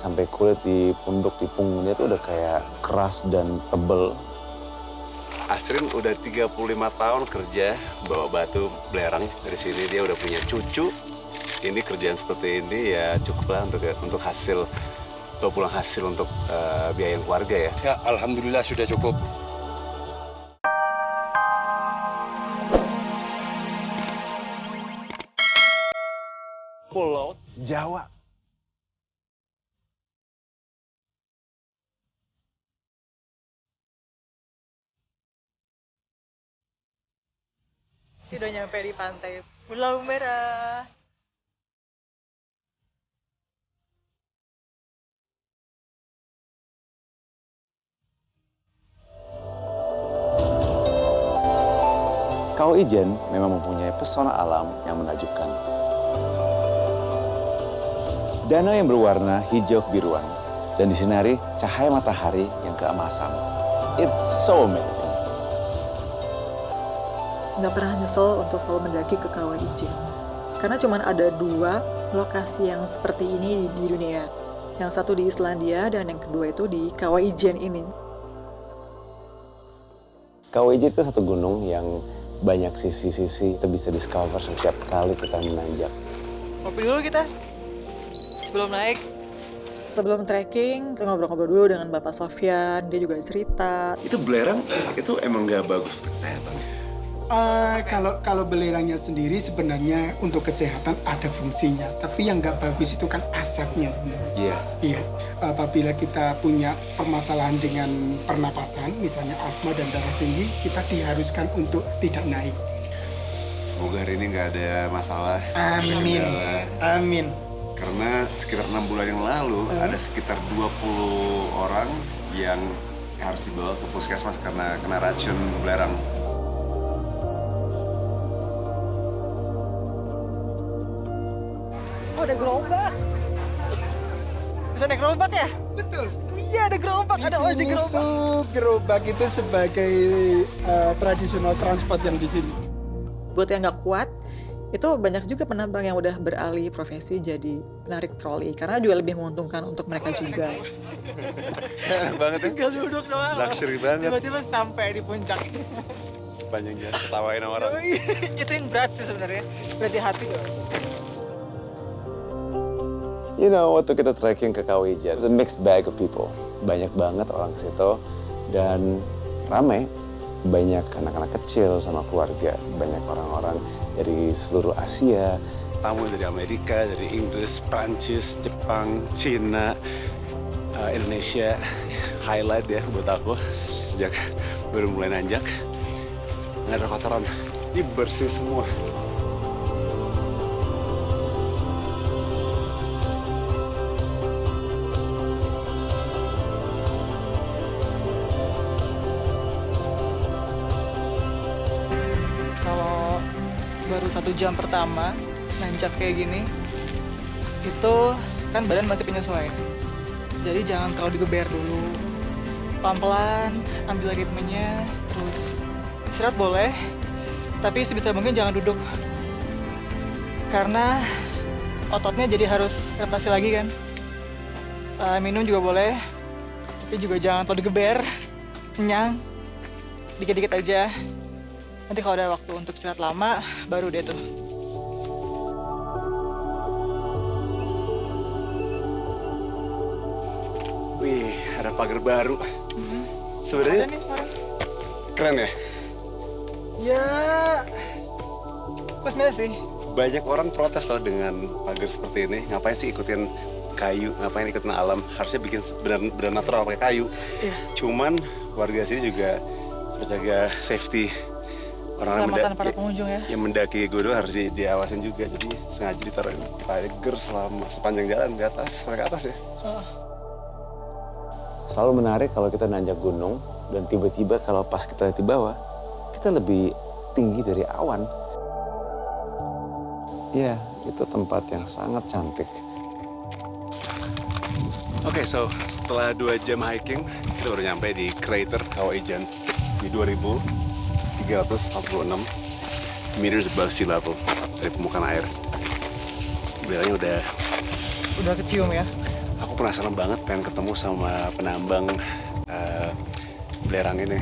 Sampai kulit di pundak, di punggungnya tuh udah kayak keras dan tebel. Asrin udah 35 tahun kerja bawa batu belerang dari sini. Dia udah punya cucu. Ini kerjaan seperti ini ya cukuplah untuk hasil, bawa pulang hasil untuk biaya keluarga ya. Ya, alhamdulillah sudah cukup. Pulau Jawa. Udah nyampe di pantai Pulau Merah. Kawah Ijen memang mempunyai pesona alam yang menakjubkan. Danau yang berwarna hijau kebiruan dan disinari cahaya matahari yang keemasan. It's so amazing. Nggak pernah nyesel untuk selalu mendaki ke Kawah Ijen. Karena cuma ada 2 lokasi yang seperti ini di dunia. Yang satu di Islandia dan yang kedua itu di Kawah Ijen ini. Kawah Ijen itu satu gunung yang banyak sisi-sisi kita bisa discover setiap kali kita menanjak. Kopi dulu kita. Sebelum naik. Sebelum trekking, kita ngobrol-ngobrol dulu dengan Bapak Sofyan. Dia juga cerita. Itu belerang, itu emang nggak bagus untuk kesehatan. Kalau belerangnya sendiri sebenarnya untuk kesehatan ada fungsinya, tapi yang nggak bagus itu kan asapnya sebenarnya. Iya. Iya, apabila kita punya permasalahan dengan pernapasan, misalnya asma dan darah tinggi, kita diharuskan untuk tidak naik. Semoga hari ini nggak ada masalah. Amin, amin. Karena sekitar 6 bulan yang lalu ada sekitar 20 orang yang harus dibawa ke puskesmas karena kena racun belerang. Oh, ada gerobak. Bisa naik gerobak ya? Betul. Iya, ada gerobak. Ada ojek gerobak. Gerobak itu sebagai tradisional transport yang di sini. Buat yang nggak kuat, itu banyak juga penambang yang udah beralih profesi jadi penarik troli. Karena juga lebih menguntungkan untuk mereka juga. Enak banget ya. Tinggal duduk doang. Luxury banget. Tiba-tiba sampai di puncak. Panjang jalan ketawain orang. Itu yang berat sih sebenarnya. Berat di hati. You know, waktu kita trekking ke Kawah Ijen, it's a mixed bag of people. Banyak banget orang ke situ dan ramai. Banyak anak-anak kecil sama keluarga, banyak orang-orang dari seluruh Asia. Tamu dari Amerika, dari Inggris, Prancis, Jepang, Cina, Indonesia. Highlight ya buat aku sejak baru mulai nanjak. Nggak ada kotoran, ini bersih semua. Kalau baru 1 jam pertama nanjak kayak gini, itu kan badan masih penyesuaian. Jadi jangan terlalu digeber dulu. Pelan-pelan, ambil ritmenya, terus istirahat boleh, tapi sebisa mungkin jangan duduk. Karena ototnya jadi harus adaptasi lagi kan. Minum juga boleh, tapi juga jangan terlalu digeber. Kenyang, dikit-dikit aja. Nanti kalau ada waktu untuk istirahat lama, baru deh tuh. Wih, ada pagar baru. Sebenarnya keren ya? Ya, plus minus sih. Banyak orang protes loh dengan pagar seperti ini. Ngapain sih ikutin kayu? Ngapain ikutin alam? Harusnya bikin benar natural pakai kayu. Iya. Cuman warga sini juga berjaga safety. Keselamatan para pengunjung ya. Yang mendaki gunung harus diawasin juga. Jadi sengaja ditaruh pagar selama sepanjang jalan ke atas, sampai ke atas ya. Selalu menarik kalau kita nanjak gunung dan tiba-tiba kalau pas kita lihat di bawah, kita lebih tinggi dari awan. Ya, itu tempat yang sangat cantik. Oke, so setelah 2 jam hiking, kita baru nyampe di crater Kawah Ijen di 2346 meters above sea level dari permukaan air. Belerangnya Udah kecium ya. aku Aku penasaran banget pengen ketemu sama penambang belerang ini.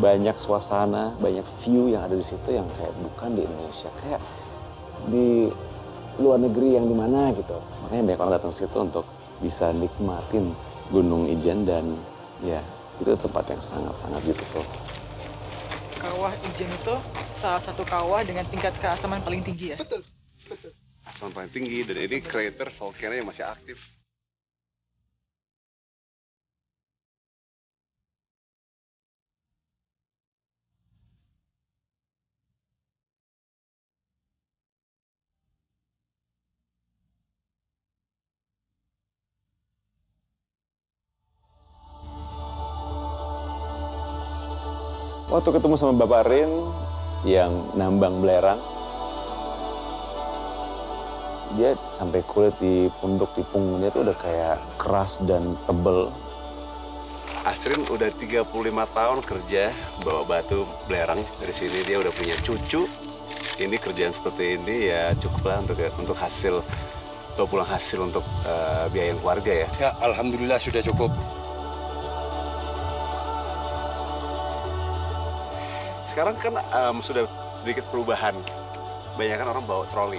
Banyak suasana, banyak view yang ada di situ yang kayak bukan di Indonesia, kayak di luar negeri yang dimana gitu. Makanya banyak orang datang ke situ untuk bisa nikmatin Gunung Ijen dan ya itu tempat yang sangat-sangat beautiful. Kawah Ijen itu salah satu kawah dengan tingkat keasaman paling tinggi ya? Betul, betul. Asaman paling tinggi dan ini crater volcano yang masih aktif. Waktu ketemu sama Bapak Rin yang nambang belerang, dia sampai kulit di pundak di punggungnya tuh udah kayak keras dan tebel. Asrin udah 35 tahun kerja bawa batu belerang dari sini, dia udah punya cucu. Ini kerjaan seperti ini ya cukuplah untuk hasil, bawa pulang hasil untuk biaya keluarga ya. Ya, alhamdulillah sudah cukup. Sekarang kan sudah sedikit perubahan. Banyak kan orang bawa troli.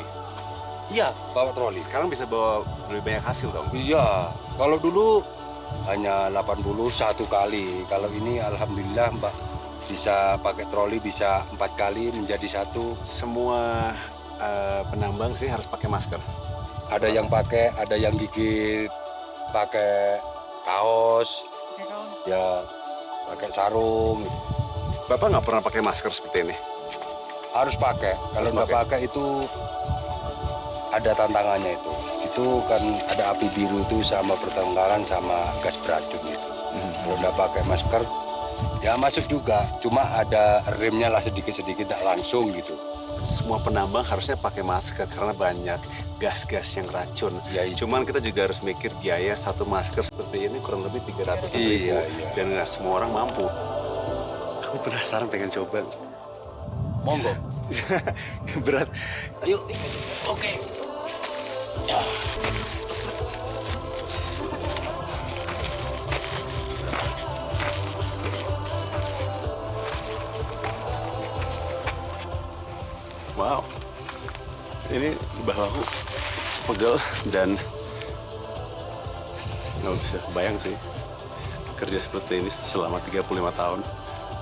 Iya, bawa troli. Sekarang bisa bawa lebih banyak hasil dong. Iya, kalau dulu hanya 81 kali. Kalau ini alhamdulillah Mbak bisa pakai troli bisa 4 kali menjadi 1. Semua penambang sih harus pakai masker. Ada yang pakai, ada yang gigit pakai kaos, ya pakai sarung. Bapak nggak pernah pakai masker seperti ini? Harus pakai. Kalau nggak pakai itu ada tantangannya itu. Itu kan ada api biru itu sama pertengkaran sama gas beracun itu. Kalau nggak pakai masker, ya masuk juga. Cuma ada remnya lah sedikit-sedikit, tidak langsung gitu. Semua penambang harusnya pakai masker karena banyak gas-gas yang racun. Ya, Cuman kita juga harus mikir biaya satu masker seperti ini kurang lebih 300 ribu. Iya, iya. Dan nggak semua orang mampu. Aku penasaran pengen coba. Monggo. Berat. Ayo. Oke. Ya. Wow. Ini bahu pegel dan nggak bisa bayang sih kerja seperti ini selama 35 tahun.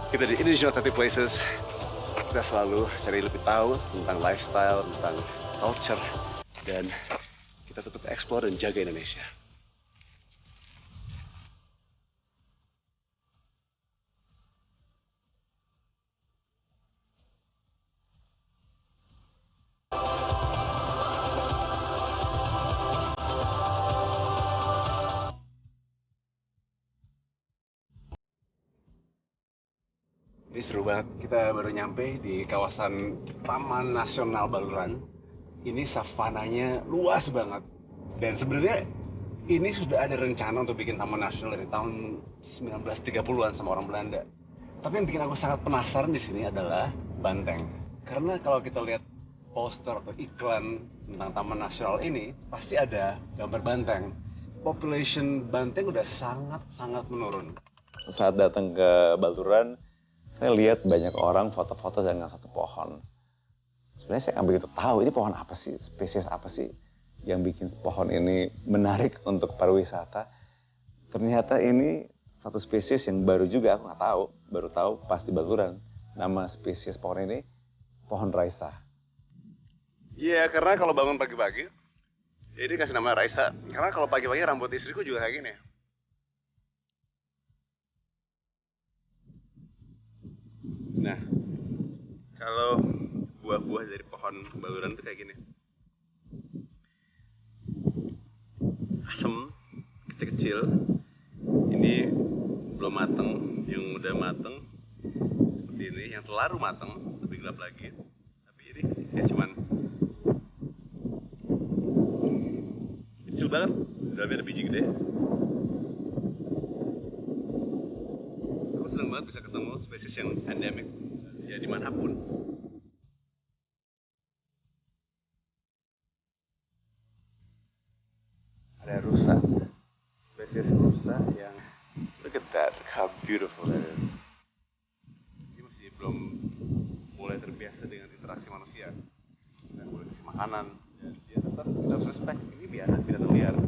Kita di Indonesia 30 Places, kita selalu cari lebih tahu tentang lifestyle, tentang culture, dan kita tetap explore dan jaga Indonesia. Ini seru banget, kita baru nyampe di kawasan Taman Nasional Baluran. Ini savananya luas banget. Dan sebenarnya ini sudah ada rencana untuk bikin Taman Nasional dari tahun 1930-an sama orang Belanda. Tapi yang bikin aku sangat penasaran di sini adalah banteng. Karena kalau kita lihat poster atau iklan tentang Taman Nasional ini, pasti ada gambar banteng. Population banteng udah sangat-sangat menurun. Saat datang ke Baluran, saya lihat banyak orang foto-foto dengan satu pohon. Sebenarnya saya nggak begitu tahu ini pohon apa sih, spesies apa sih yang bikin pohon ini menarik untuk pariwisata. Ternyata ini satu spesies yang baru juga, aku nggak tahu. Baru tahu pas di Baluran. Nama spesies pohon ini pohon Raisa. Iya, karena kalau bangun pagi-pagi, ini kasih nama Raisa. Karena kalau pagi-pagi rambut istriku juga kayak gini. Nah, kalau buah-buah dari pohon baluran itu kayak gini. Asem, kecil-kecil. Ini belum mateng, yang udah mateng seperti ini. Yang terlalu mateng, lebih gelap lagi. Tapi ini ya cuman kecil banget, dalamnya ada biji gede. Aku seneng banget bisa ketemu spesies yang endemik ya dimanapun. Ada rusa, spesies rusa yang look at that, how beautiful that is. Dia masih belum mulai terbiasa dengan interaksi manusia. Saya boleh kasih makanan dan dia tetap kita harus respect. Ini binatang liar.